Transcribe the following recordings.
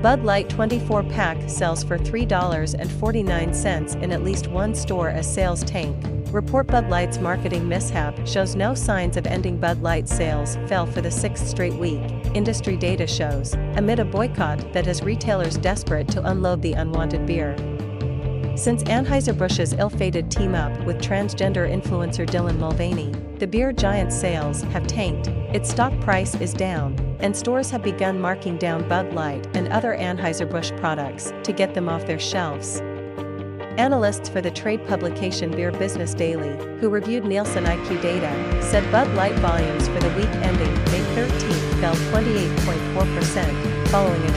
Bud Light 24-pack sells for $3.49 in at least one store as sales tank. Report Bud Light's marketing mishap shows no signs of ending. Bud Light sales fell for the sixth straight week, industry data shows, amid a boycott that has retailers desperate to unload the unwanted beer. Since Anheuser-Busch's ill-fated team-up with transgender influencer Dylan Mulvaney, the beer giant's sales have tanked, its stock price is down, and stores have begun marking down Bud Light and other Anheuser-Busch products to get them off their shelves. Analysts for the trade publication Beer Business Daily, who reviewed Nielsen IQ data, said Bud Light volumes for the week ending May 13 fell 28.4%, following a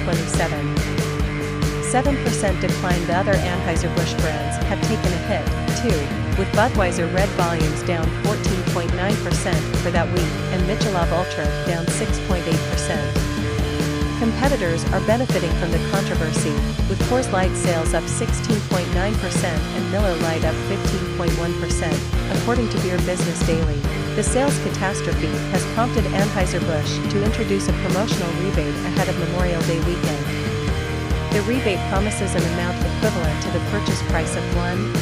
27% decline. The other Anheuser-Busch brands have taken a hit, too, with Budweiser Red volumes down 14.9% for that week and Michelob Ultra down 6.8%. Competitors are benefiting from the controversy, with Coors Light sales up 16.9% and Miller Lite up 15.1%, according to Beer Business Daily. The sales catastrophe has prompted Anheuser-Busch to introduce a promotional rebate ahead of Memorial Day weekend. The rebate promises an amount equivalent to the purchase price of one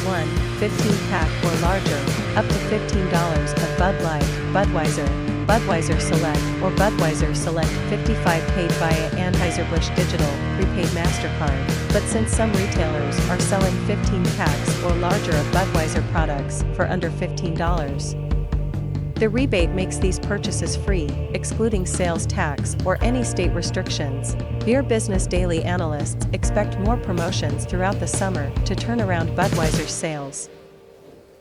15-pack or larger, up to $15 of Bud Light, Budweiser Select, or Budweiser Select 55 paid via Anheuser-Busch Digital, prepaid MasterCard. But since some retailers are selling 15 packs or larger of Budweiser products for under $15, the rebate makes these purchases free, excluding sales tax or any state restrictions. Beer Business Daily analysts expect more promotions throughout the summer to turn around Budweiser's sales.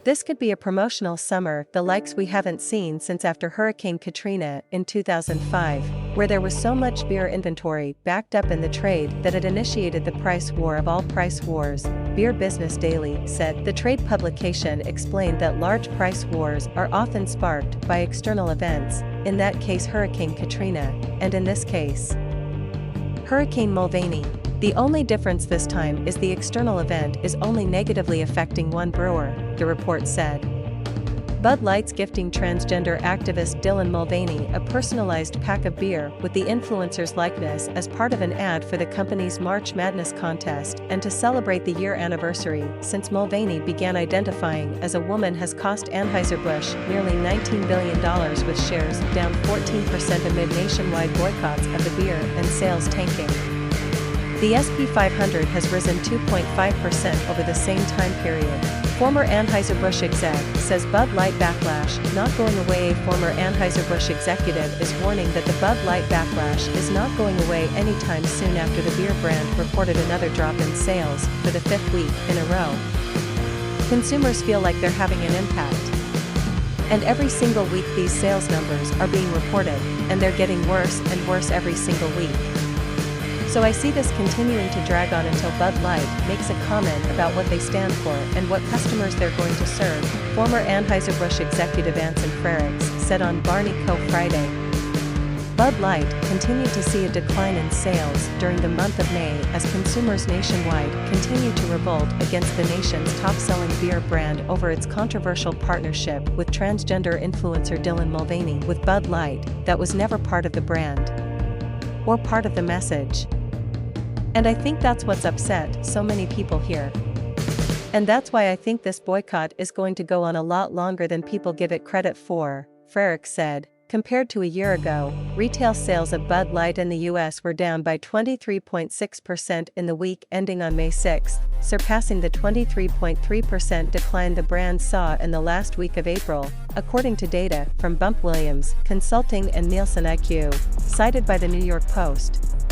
This could be a promotional summer the likes we haven't seen since after Hurricane Katrina in 2005, where there was so much beer inventory backed up in the trade that it initiated the price war of all price wars. Beer Business Daily said the trade publication explained that large price wars are often sparked by external events, in that case Hurricane Katrina, and in this case, Hurricane Mulvaney. The only difference this time is the external event is only negatively affecting one brewer, the report said. Bud Light's gifting transgender activist Dylan Mulvaney a personalized pack of beer with the influencer's likeness as part of an ad for the company's March Madness contest and to celebrate the year anniversary since Mulvaney began identifying as a woman has cost Anheuser-Busch nearly $19 billion with shares down 14% amid nationwide boycotts of the beer and sales tanking. The SP 500 has risen 2.5% over the same time period. Former Anheuser-Busch exec says Bud Light backlash not going away. A former Anheuser-Busch executive is warning that the Bud Light backlash is not going away anytime soon after the beer brand reported another drop in sales for the fifth week in a row. Consumers feel like they're having an impact. And every single week these sales numbers are being reported, and they're getting worse and worse every single week. So I see this continuing to drag on until Bud Light makes a comment about what they stand for and what customers they're going to serve, former Anheuser-Busch executive Anson Frericks said on Barney Co. Friday. Bud Light continued to see a decline in sales during the month of May as consumers nationwide continued to revolt against the nation's top-selling beer brand over its controversial partnership with transgender influencer Dylan Mulvaney with Bud Light that was never part of the brand or part of the message. And I think that's what's upset so many people here. And that's why I think this boycott is going to go on a lot longer than people give it credit for, Frericks said. Compared to a year ago, retail sales of Bud Light in the U.S. were down by 23.6% in the week ending on May 6, surpassing the 23.3% decline the brand saw in the last week of April, according to data from Bump Williams Consulting and Nielsen IQ, cited by the New York Post.